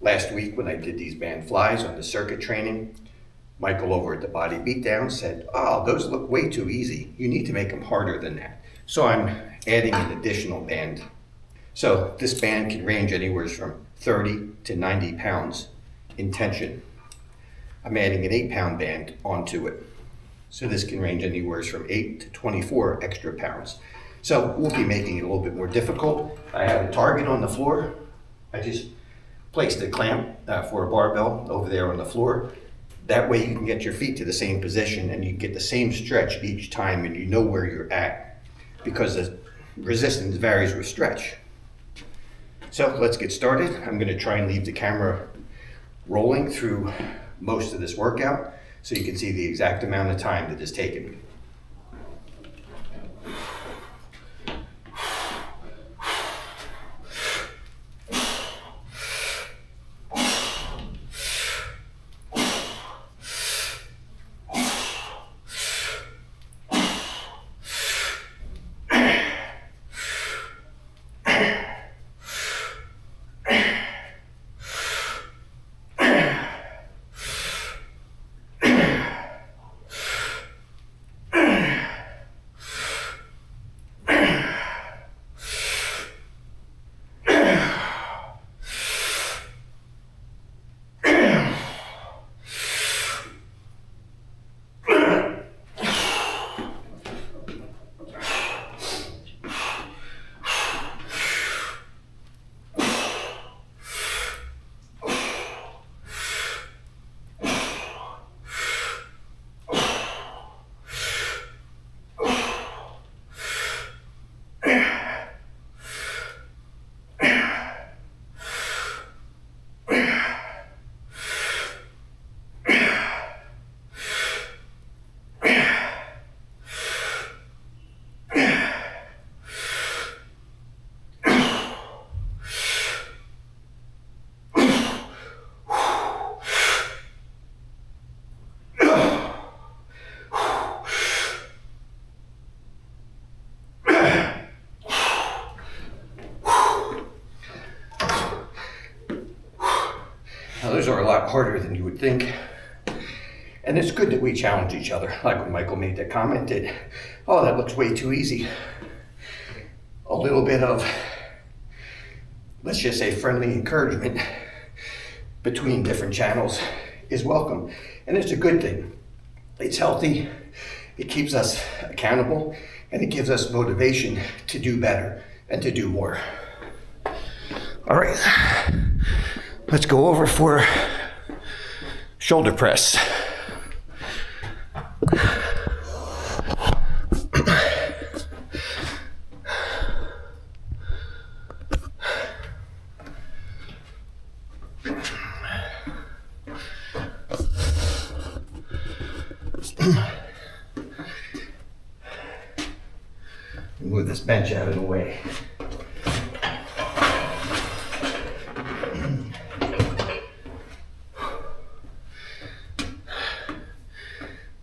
Last week when I did these band flies on the circuit training, Michael over at the Body Beatdown said, "Oh, those look way too easy. You need to make them harder than that." So I'm adding an additional band. So this band can range anywhere from 30 to 90 pounds in tension. I'm adding an 8-pound band onto it. So this can range anywhere from 8 to 24 extra pounds. So we'll be making it a little bit more difficult. I have a target on the floor. I just placed a clamp for a barbell over there on the floor. That way you can get your feet to the same position and you get the same stretch each time and you know where you're at because the resistance varies with stretch. So let's get started. I'm going to try and leave the camera rolling through most of this workout so you can see the exact amount of time that it's taken. Now those are a lot harder than you would think. And it's good that we challenge each other. Like when Michael made that comment that, "Oh, that looks way too easy." A little bit of, let's just say, friendly encouragement between different channels is welcome. And it's a good thing. It's healthy, it keeps us accountable, and it gives us motivation to do better and to do more. All right, let's go over for shoulder press. Move this bench out of the way.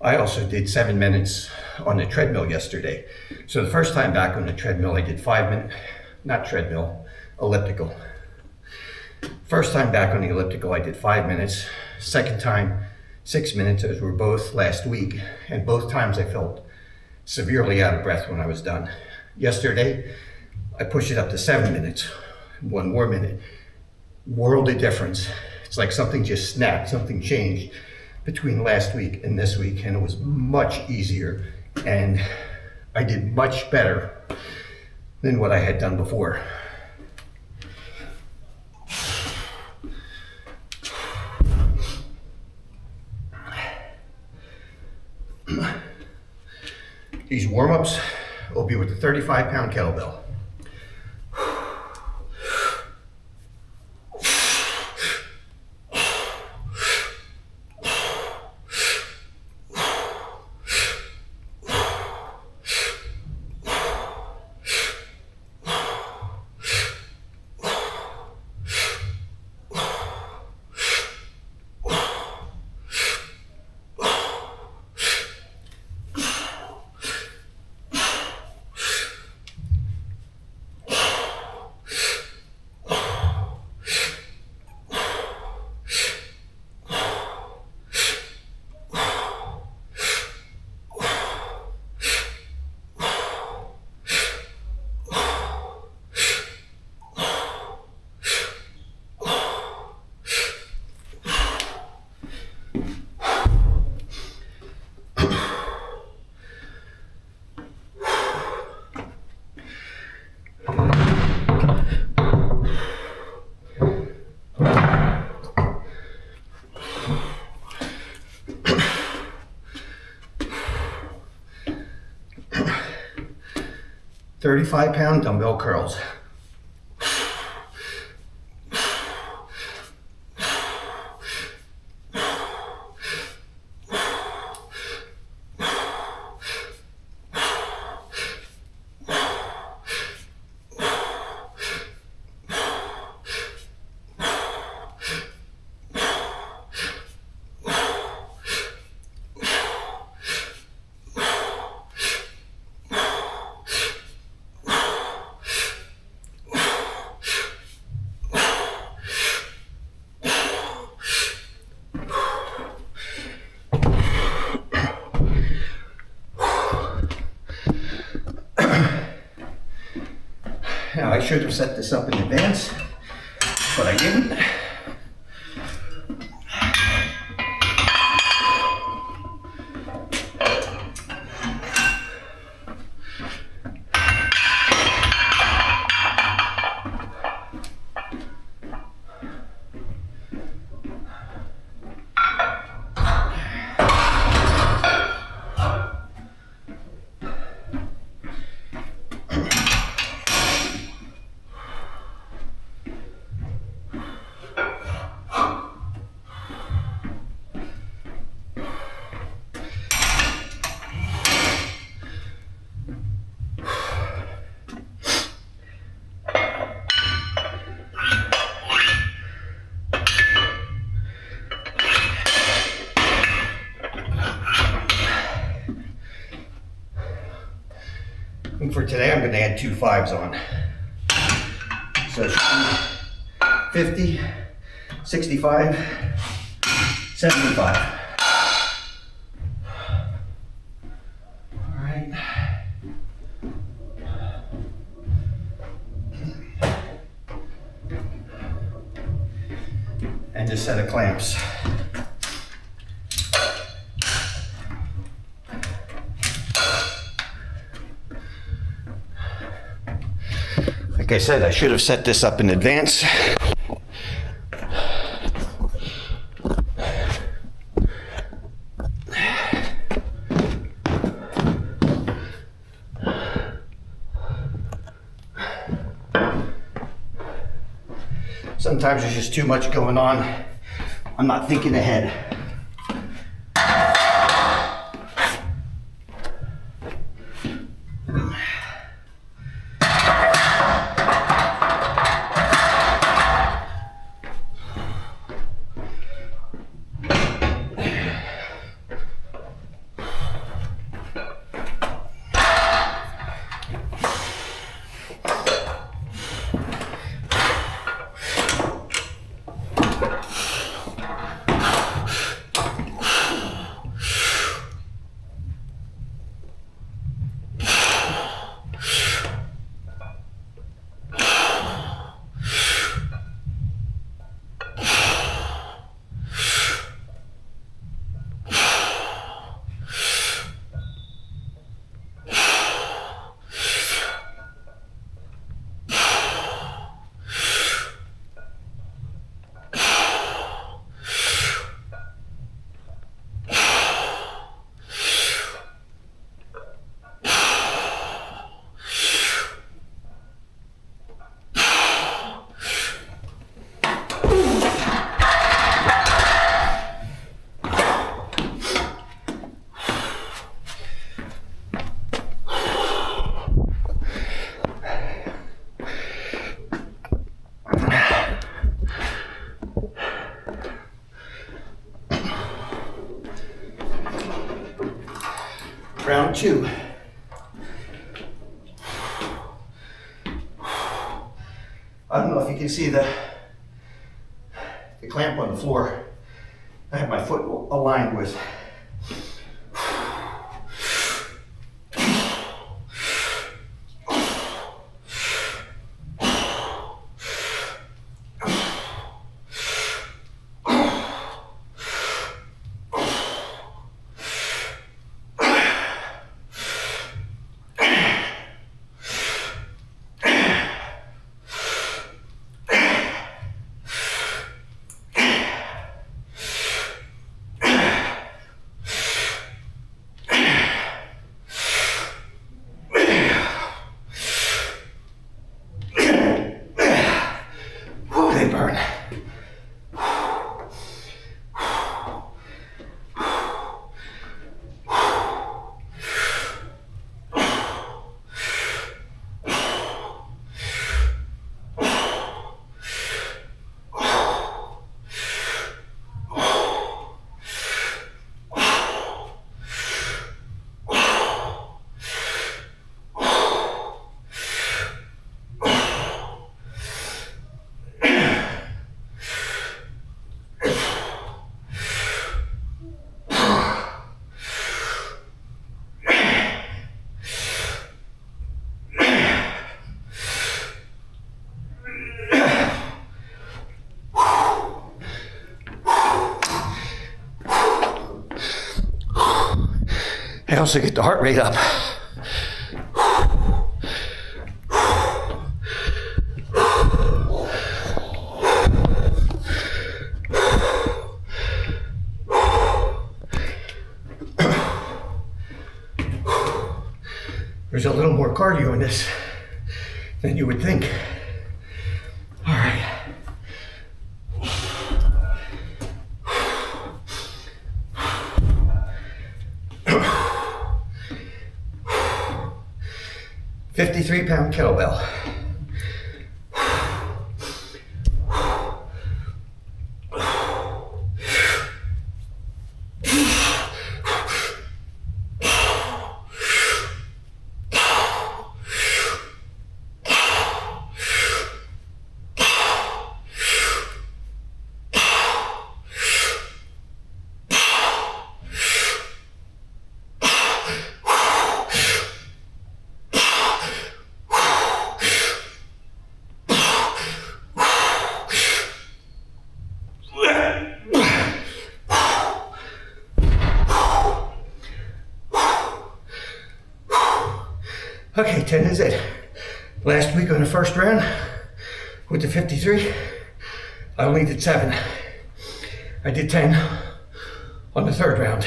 I also did 7 minutes on the treadmill yesterday. So the first time back on the treadmill, I did 5 minutes, not treadmill, elliptical. First time back on the elliptical, I did 5 minutes. Second time, 6 minutes, as were both last week. And both times I felt severely out of breath when I was done. Yesterday, I pushed it up to 7 minutes, 1 more minute. World of difference. It's like something just snapped, something changed between last week and this week, and it was much easier, and I did much better than what I had done before. These warm-ups will be with the 35-pound kettlebell. 35-pound dumbbell curls. Now I should have set this up in advance, but I didn't. And for today, I'm going to add 2 5s on. So it should be 50, 65, 75. All right. And just set of clamps. Like I said, I should have set this up in advance. Sometimes there's just too much going on. I'm not thinking ahead. Round 2. I don't know if you can see the clamp on the floor. I have my foot aligned with. also get the heart rate up. There's a little more cardio in this than you would think. All right. £53 kettlebell. Okay, 10 is it. Last week on the first round with the 53, I only did 7. I did 10 on the third round.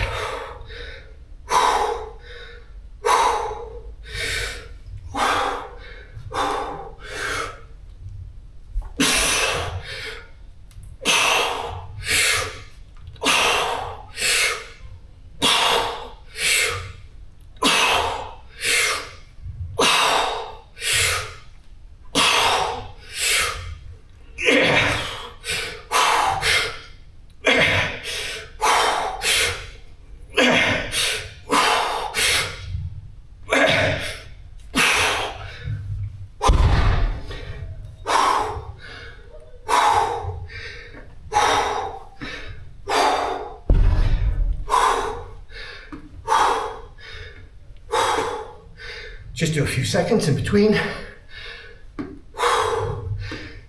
Just do a few seconds in between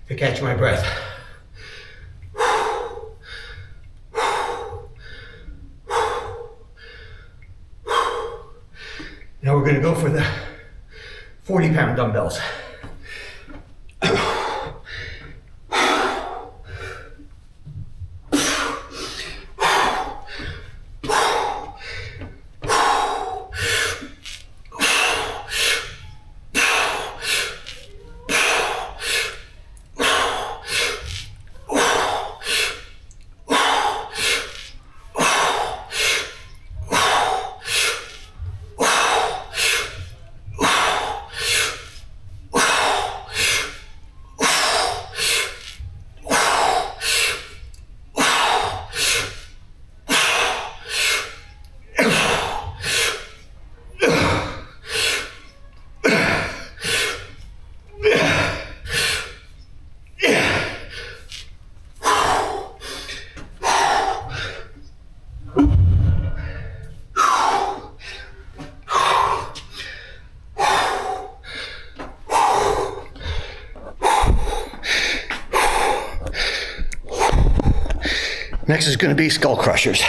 to catch my breath. Now we're going to go for the 40-pound dumbbells. Next is going to be skull crushers.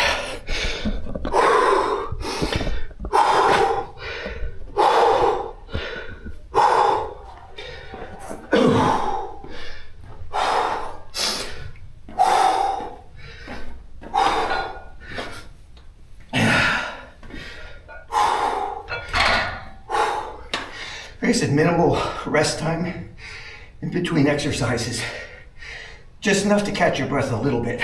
Like I said, minimal rest time in between exercises. Just enough to catch your breath a little bit.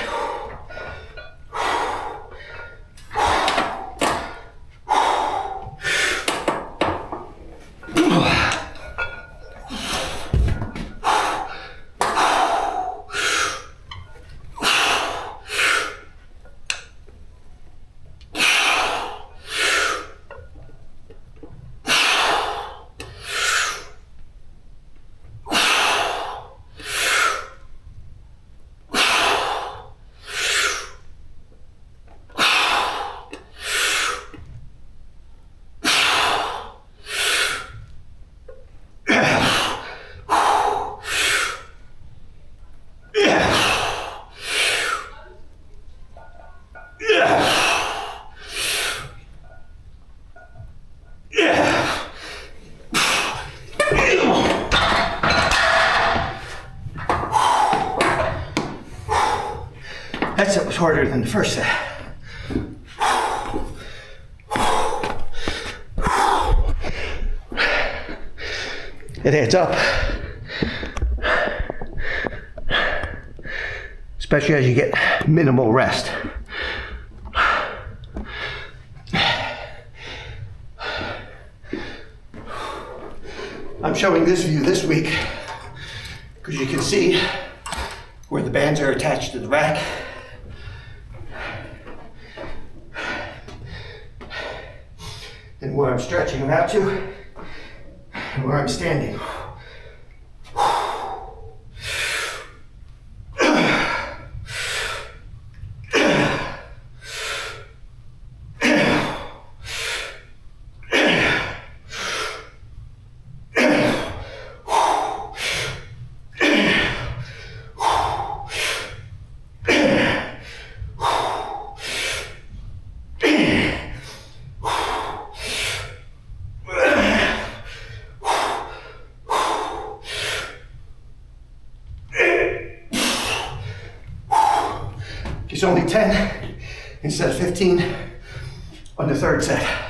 That set was harder than the first set. It adds up. Especially as you get minimal rest. I'm showing this view this week because you can see where the bands are attached to the rack. And where I'm stretching them out to, and where I'm standing. It's only 10 instead of 15 on the third set.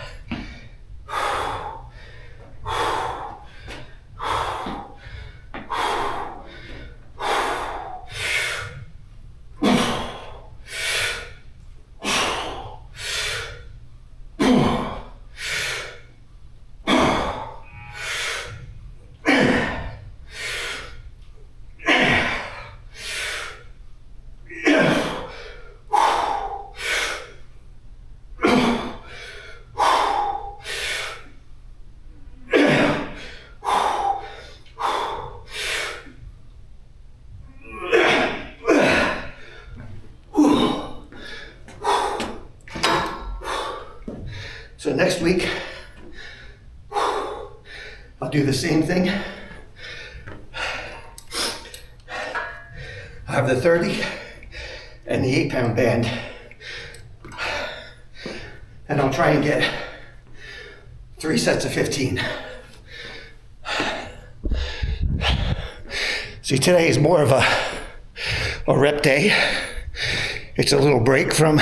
So next week, I'll do the same thing. I have the 30 and the 8-pound band. And I'll try and get 3 sets of 15. See, today is more of a rep day. It's a little break from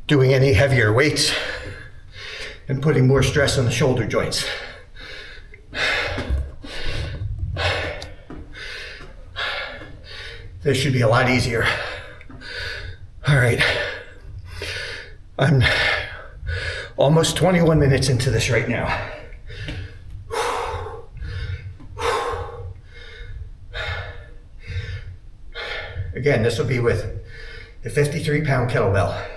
doing any heavier weights and putting more stress on the shoulder joints. This should be a lot easier. All right, I'm almost 21 minutes into this right now. Again, this will be with the 53-pound kettlebell.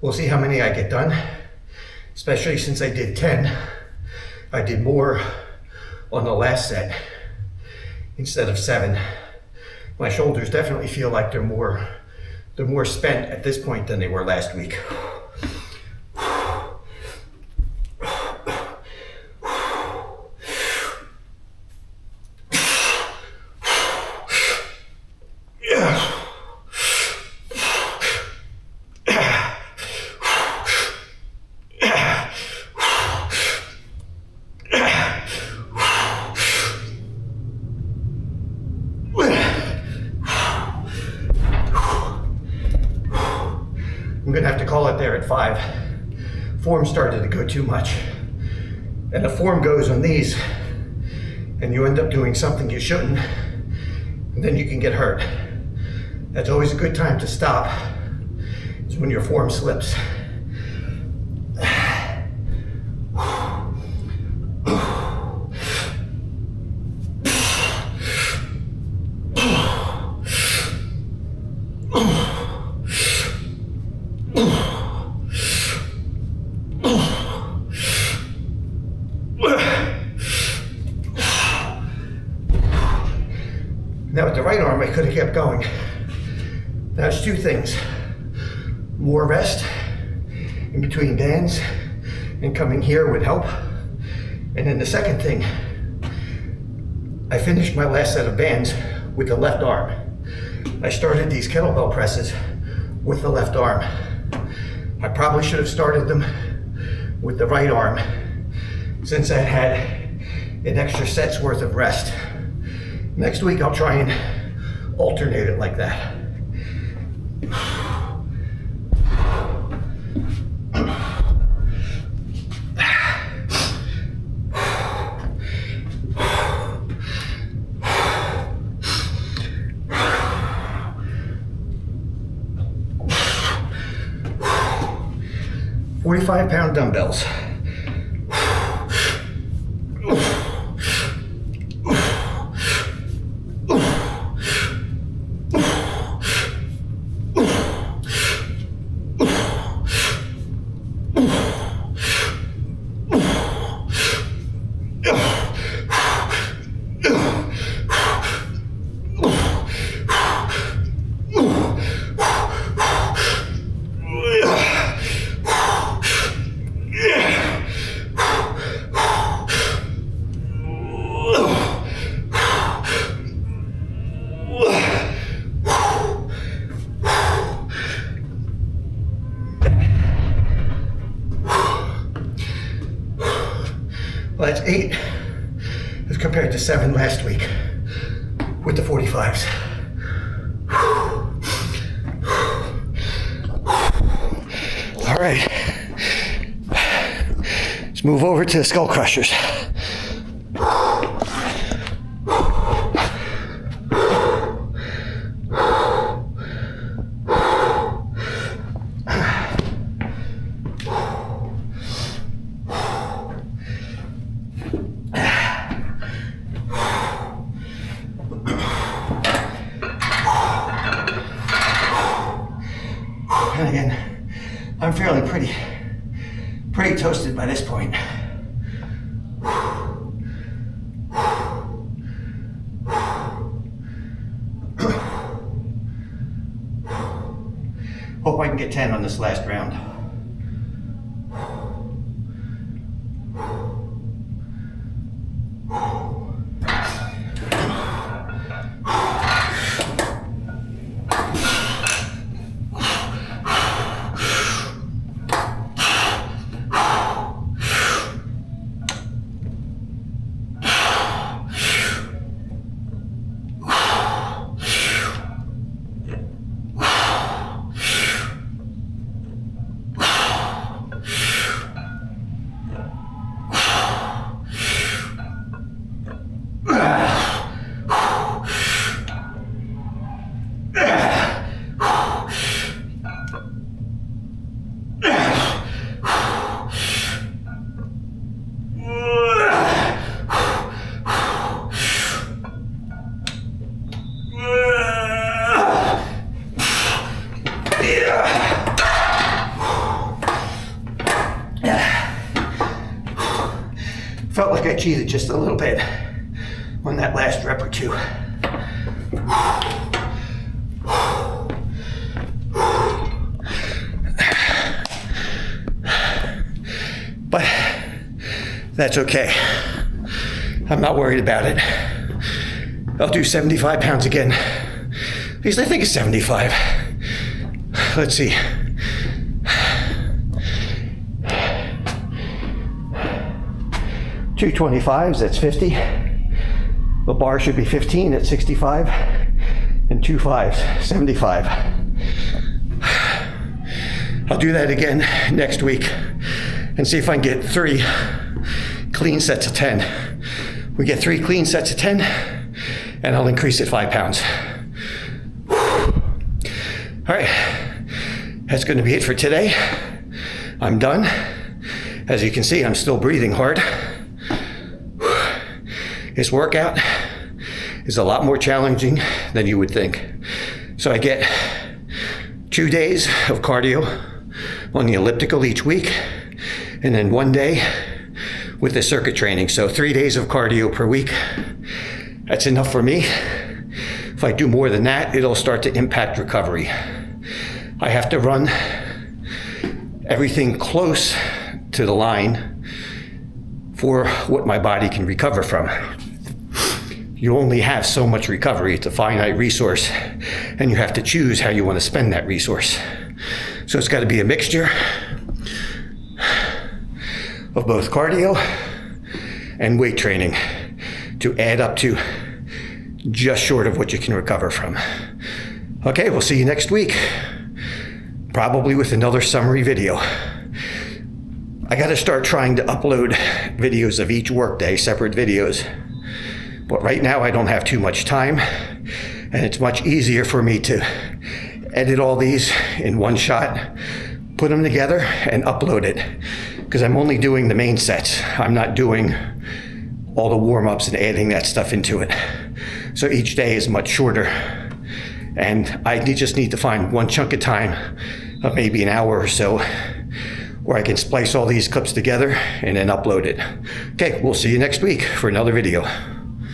We'll see how many I get done, especially since I did 10. I did more on the last set instead of 7. My shoulders definitely feel like they're more spent at this point than they were last week. I'm gonna have to call it there at 5. Form started to go too much. And the form goes on these, and you end up doing something you shouldn't, and then you can get hurt. That's always a good time to stop, is when your form slips. Now with the right arm, I could have kept going. That's 2 things. More rest in between bands and coming here would help. And then the second thing, I finished my last set of bands with the left arm. I started these kettlebell presses with the left arm. I probably should have started them with the right arm since I had an extra set's worth of rest. Next week I'll try and alternate it like that. 45-pound dumbbells. Well, that's 8 as compared to 7 last week with the 45s. All right, let's move over to the skull crushers. And again, I'm feeling pretty toasted by this point. Hope I can get 10 on this last round. Felt like I cheated just a little bit on that last rep or two. But that's okay. I'm not worried about it. I'll do 75 pounds again. At least I think it's 75. Let's see. Two 25s, that's 50. The bar should be 15 at 65. And 2 5s, 75. I'll do that again next week and see if I can get 3 clean sets of 10. We get 3 clean sets of 10 and I'll increase it 5 pounds. All right, that's going to be it for today. I'm done. As you can see, I'm still breathing hard. This workout is a lot more challenging than you would think. So I get 2 days of cardio on the elliptical each week, and then 1 day with the circuit training. So 3 days of cardio per week. That's enough for me. If I do more than that, it'll start to impact recovery. I have to run everything close to the line for what my body can recover from. You only have so much recovery. It's a finite resource, and you have to choose how you want to spend that resource. So it's got to be a mixture of both cardio and weight training to add up to just short of what you can recover from. Okay, we'll see you next week, probably with another summary video. I got to start trying to upload videos of each workday, separate videos. But right now I don't have too much time, and it's much easier for me to edit all these in one shot, put them together, and upload it. Because I'm only doing the main sets. I'm not doing all the warm-ups and adding that stuff into it. So each day is much shorter. And I just need to find one chunk of time of maybe an hour or so where I can splice all these clips together and then upload it. Okay, we'll see you next week for another video.